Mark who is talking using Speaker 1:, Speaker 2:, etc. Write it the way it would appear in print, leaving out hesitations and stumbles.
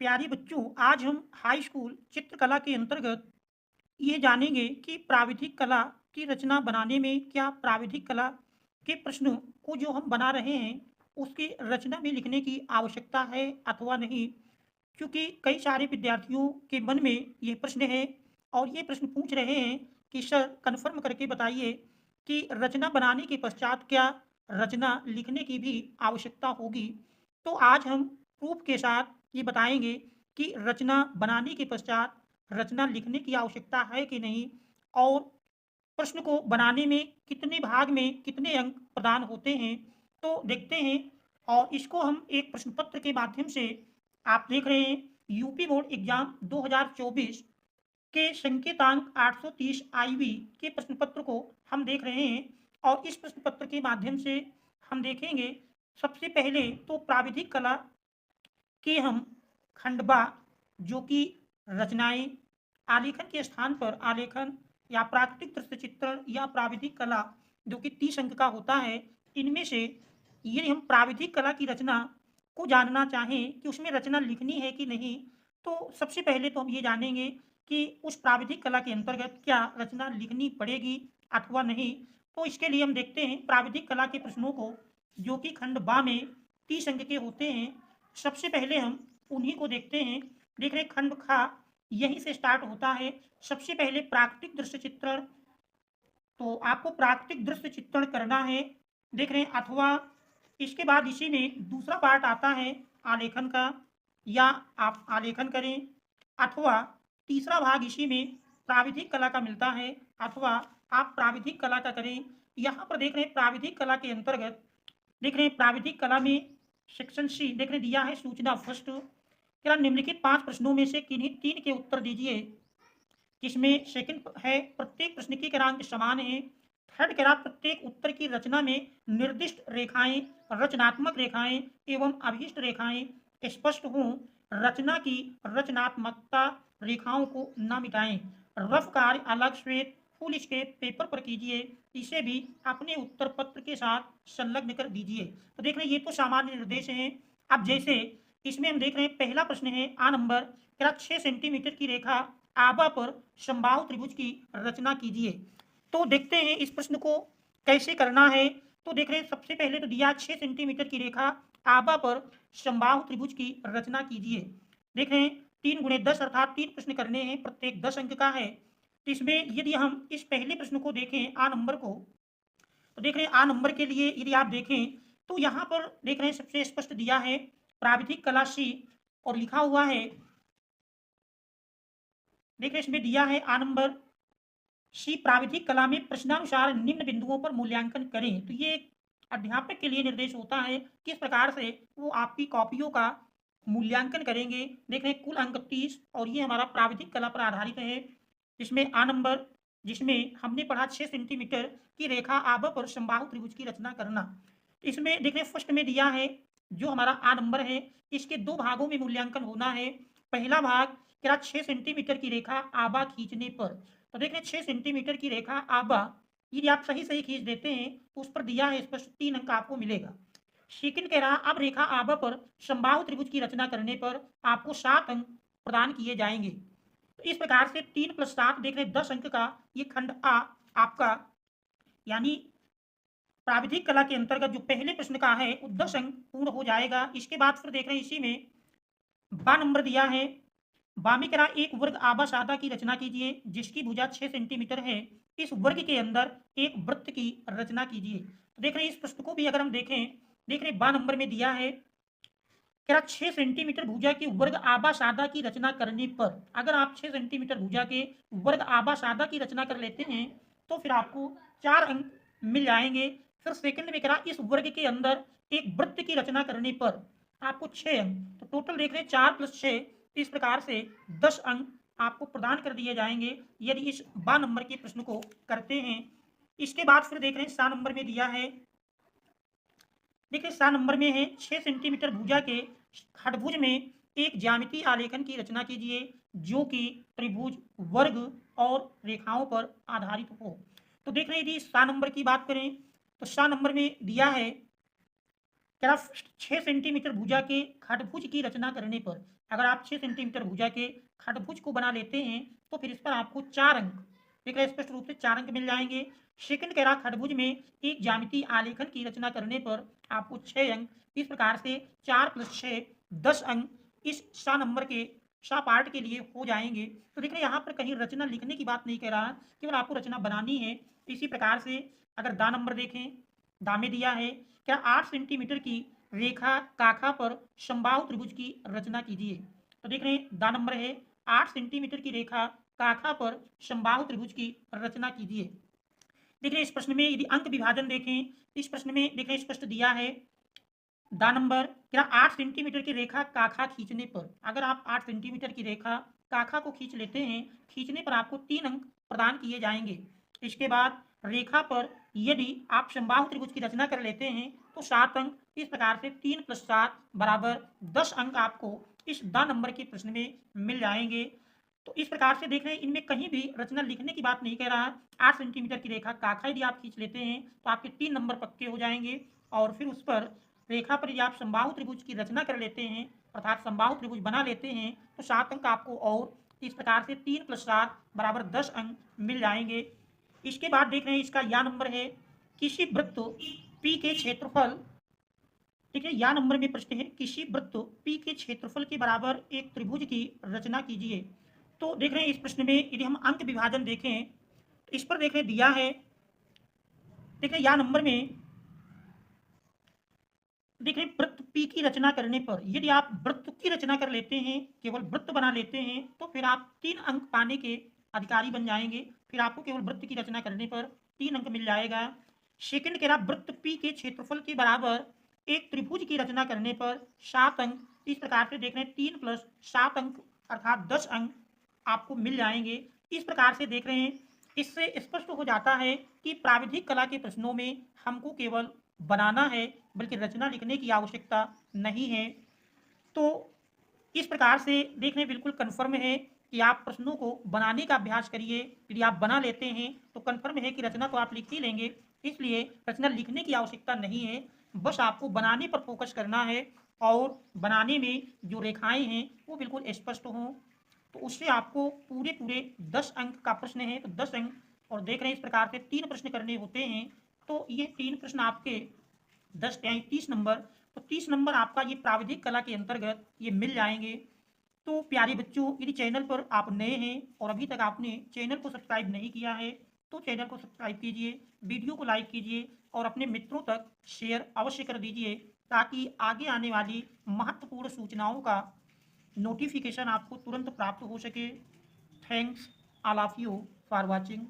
Speaker 1: प्यारे बच्चों, आज हम हाई स्कूल चित्रकला के अंतर्गत ये जानेंगे कि प्राविधिक कला की रचना बनाने में क्या प्राविधिक कला के प्रश्नों को जो हम बना रहे हैं उसकी रचना में लिखने की आवश्यकता है अथवा नहीं। क्योंकि कई सारे विद्यार्थियों के मन में ये प्रश्न है और ये प्रश्न पूछ रहे हैं कि सर कन्फर्म करके बताइए कि रचना बनाने के पश्चात क्या रचना लिखने की भी आवश्यकता होगी। तो आज हम प्रूफ के साथ ये बताएंगे कि रचना बनाने के पश्चात रचना लिखने की आवश्यकता है कि नहीं, और प्रश्न को बनाने में कितने भाग में कितने अंक प्रदान होते हैं, तो देखते हैं। और इसको हम एक प्रश्न पत्र के माध्यम से, आप देख रहे हैं यूपी बोर्ड एग्जाम 2024 के संकेतांक 830 आईवी के प्रश्न पत्र को हम देख रहे हैं। और इस प्रश्न पत्र के माध्यम से हम देखेंगे सबसे पहले तो प्राविधिक कला कि हम खंडवा जो कि रचनाएं आलेखन के स्थान पर आलेखन या प्राकृतिक दृश्य चित्रण या प्राविधिक कला जो कि 30 अंक का होता है, इनमें से ये हम प्राविधिक कला की रचना को जानना चाहें कि उसमें रचना लिखनी है कि नहीं, तो सबसे पहले तो हम ये जानेंगे कि उस प्राविधिक कला के अंतर्गत क्या रचना लिखनी पड़ेगी अथवा नहीं। तो इसके लिए हम देखते हैं प्राविधिक कला के प्रश्नों को, जो कि खंड बा में 30 अंक के होते हैं। सबसे पहले हम उन्हीं को देखते हैं। देख रहे खंड खा यहीं से स्टार्ट होता है। सबसे पहले प्राकृतिक दृश्य चित्रण, तो आपको प्राकृतिक दृश्य चित्रण करना है, देख रहे हैं। अथवा इसके बाद इसी में दूसरा पार्ट आता है आलेखन का, या आप आलेखन करें, अथवा तीसरा भाग इसी में प्राविधिक कला का मिलता है, अथवा आप प्राविधिक कला का करें। यहाँ पर देख रहे हैं प्राविधिक कला के अंतर्गत, देख रहे हैं प्राविधिक कला में सेक्शन सी देख रहे दिया है सूचना फर्स्ट, क्या निम्नलिखित 5 प्रश्नों में से किन्हीं 3 के उत्तर दीजिए। जिसमें सेकंड है प्रत्येक प्रश्न की क्रमांक समान है। थर्ड कह रहा प्रत्येक उत्तर की रचना में निर्दिष्ट रेखाएं, रचनात्मक रेखाएं एवं अभीष्ट रेखाएं स्पष्ट हों। रचना की रचनात्मकता रेखाओं को न मिटाएं। रफ कार्य अलग श्वेत फुल स्केप पेपर पर कीजिए। इसे भी अपने उत्तर पत्र के साथ संलग्न कर दीजिए। तो देख रहे हैं ये तो सामान्य निर्देश हैं। अब जैसे इसमें हम देख रहे हैं पहला प्रश्न है आ नंबर, क्या 6 सेंटीमीटर की रेखा आबा पर समबाहु त्रिभुज की रचना कीजिए। तो देखते हैं इस प्रश्न को कैसे करना है। तो देख रहे हैं सबसे पहले तो दिया 6 सेंटीमीटर की रेखा आबा पर समबाहु त्रिभुज की रचना कीजिए। देख रहे हैं 3 गुणे 10 अर्थात 3 प्रश्न करने हैं, प्रत्येक 10 अंक का है। तो इसमें यदि हम इस पहले प्रश्न को देखें आ नंबर को, तो देख रहे हैं आ नंबर के लिए यदि आप देखें तो यहाँ पर देख रहे हैं सबसे स्पष्ट दिया है प्राविधिक कला सी, और लिखा हुआ है, देख रहे इसमें दिया है आ नंबर सी प्राविधिक कला में प्रश्नानुसार निम्न बिंदुओं पर मूल्यांकन करें। तो ये अध्यापक के लिए निर्देश होता है किस प्रकार से वो आपकी कॉपियों का मूल्यांकन करेंगे। देख रहे हैं कुल अंक 30, और ये हमारा प्राविधिक कला पर आधारित है। जिसमें आ नंबर, जिसमें हमने पढ़ा 6 सेंटीमीटर की रेखा आबा पर समबाहु त्रिभुज की रचना करना। इसमें देख रहे फर्स्ट में दिया है जो हमारा आ नंबर है, इसके 2 भागों में मूल्यांकन होना है। पहला भाग क्या 6 सेंटीमीटर की रेखा आबा खींचने पर। तो देख रहे 6 सेंटीमीटर की रेखा आबा यदि आप सही सही खींच देते हैं तो उस पर दिया है स्पष्ट 3 अंक आपको मिलेगा। सेकंड कह रहा अब रेखा आबा पर समबाहु त्रिभुज की रचना करने पर आपको 7 अंक प्रदान किए जाएंगे। तो इस प्रकार से 3 + 7 देख रहे 10 अंक का ये खंड आ आपका, यानी प्राविधिक कला के अंतर्गत जो पहले प्रश्न का है वो 10 अंक पूर्ण हो जाएगा। इसके बाद फिर देख रहे हैं इसी में बा नंबर दिया है, बा में करा एक वर्ग आबा सादा की रचना कीजिए जिसकी भुजा 6 सेंटीमीटर है। इस वर्ग के अंदर एक वृत्त की रचना कीजिए। तो देख रहे हैं इस प्रश्न को भी अगर हम देखें, देख रहे हैं बा नंबर में दिया है क्या 6 सेंटीमीटर भुजा के वर्ग आबा सादा की रचना करने पर, अगर आप 6 सेंटीमीटर भुजा के वर्ग आबा सादा की रचना कर लेते हैं तो फिर आपको 4 अंक मिल जाएंगे। फिर सेकंड में करा इस वर्ग के अंदर एक वृत्त की रचना करने पर आपको 6 अंक, तो टोटल देख रहे हैं 4 + 6, इस प्रकार से 10 अंक आपको प्रदान कर दिए जाएंगे यदि इस बा नंबर के प्रश्न को करते हैं। इसके बाद फिर देख रहे हैं सा नंबर में दिया है, देखिए सा नंबर में है 6 सेंटीमीटर भुजा के खडभुज में एक ज्यामितीय आलेखन की रचना कीजिए जो कि त्रिभुज, वर्ग और रेखाओं पर आधारित हो। तो देख रहे हैं यदि सा नंबर की बात करें तो सा नंबर में दिया है कह रहा 6 सेंटीमीटर भुजा के खटभुज की रचना करने पर, अगर आप 6 सेंटीमीटर भुजा के खटभुज को बना लेते हैं तो फिर इस पर आपको 4 अंक, देख रहे हैं स्पष्ट रूप से 4 अंक मिल जाएंगे। सेकंड कह रहा खटभुज में एक ज्यामितीय आलेखन की रचना करने पर आपको 6 अंक। इस प्रकार से 4 + 6 10 अंक इस सा नंबर के सा पार्ट के लिए हो जाएंगे। तो देख रहे हैं यहाँ पर कहीं रचना लिखने की बात नहीं कह रहा, केवल आपको रचना बनानी है। इसी प्रकार से अगर दा नंबर देखें, दा में दिया है क्या 8 सेंटीमीटर की रेखा काखा पर समबाहु त्रिभुज की रचना कीजिए। तो देख रहे हैं दा नंबर है 8 सेंटीमीटर की रेखा काखा पर समबाहु त्रिभुज की रचना कीजिए। देख रहे हैं इस प्रश्न में यदि अंक विभाजन देखें, इस प्रश्न में देख रहे हैं स्पष्ट दिया है दा नंबर क्या 8 सेंटीमीटर की रेखा काखा खींचने पर, अगर आप 8 सेंटीमीटर की रेखा काखा को खींच लेते हैं, खींचने पर आपको 3 अंक प्रदान किए जाएंगे। इसके बाद रेखा पर यदि आप समबाहु त्रिभुज की रचना कर लेते हैं तो 7 अंक। इस प्रकार से 3 + 7 = 10 अंक आपको इस दा नंबर के प्रश्न में मिल जाएंगे। तो इस प्रकार से देख रहे हैं इनमें कहीं भी रचना लिखने की बात नहीं कह रहा। 8 सेंटीमीटर की रेखा काखा यदि आप खींच लेते हैं तो आपके 3 नंबर पक्के हो जाएंगे, और फिर उस पर रेखा पर यदि आप समबाहु त्रिभुज की रचना कर लेते हैं अर्थात समबाहु त्रिभुज बना लेते हैं तो 7 अंक आपको, और इस प्रकार से 3 + 7 = 10 अंक मिल जाएंगे। इसके बाद देख रहे हैं इसका या नंबर है किसी वृत्त P के क्षेत्रफल, ठीक है या नंबर में प्रश्न है किसी वृत्त P के क्षेत्रफल के बराबर एक त्रिभुज की रचना कीजिए। तो देख रहे हैं इस प्रश्न में यदि हम अंक विभाजन देखें तो इस पर देख रहे हैं दिया है, देख रहे हैं या नंबर में देख रहे हैं वृत्त P की रचना करने पर यदि आप वृत्त की रचना कर लेते हैं, केवल वृत्त बना लेते हैं तो फिर आप 3 अंक पाने के अधिकारी बन जाएंगे। फिर आपको केवल वृत्त की रचना करने पर 3 अंक मिल जाएगा। सेकंड कह रहा वृत्त P के क्षेत्रफल के बराबर एक त्रिभुज की रचना करने पर 7 अंक। इस प्रकार से देख रहे हैं 3 + 7 अंक अर्थात 10 अंक आपको मिल जाएंगे। इस प्रकार से देख रहे हैं इससे स्पष्ट हो जाता है कि प्राविधिक कला के प्रश्नों में हमको केवल बनाना है, बल्कि रचना लिखने की आवश्यकता नहीं है। तो इस प्रकार से देखने बिल्कुल कन्फर्म है कि आप प्रश्नों को बनाने का अभ्यास करिए। यदि आप बना लेते हैं तो कन्फर्म है कि रचना तो आप लिख ही लेंगे, इसलिए रचना लिखने की आवश्यकता नहीं है, बस आपको बनाने पर फोकस करना है और बनाने में जो रेखाएं हैं वो बिल्कुल स्पष्ट हों। तो उससे आपको पूरे पूरे 10 अंक का प्रश्न है तो 10 अंक, और देख रहे हैं इस प्रकार से 3 प्रश्न करने होते हैं तो ये 3 प्रश्न आपके 10 यानी 30 नंबर, तो 30 नंबर आपका ये प्राविधिक कला के अंतर्गत ये मिल जाएंगे। तो प्यारे बच्चों यदि चैनल पर आप नए हैं और अभी तक आपने चैनल को सब्सक्राइब नहीं किया है तो चैनल को सब्सक्राइब कीजिए, वीडियो को लाइक कीजिए और अपने मित्रों तक शेयर अवश्य कर दीजिए ताकि आगे आने वाली महत्वपूर्ण सूचनाओं का नोटिफिकेशन आपको तुरंत प्राप्त हो सके। Thanks all of you for watching.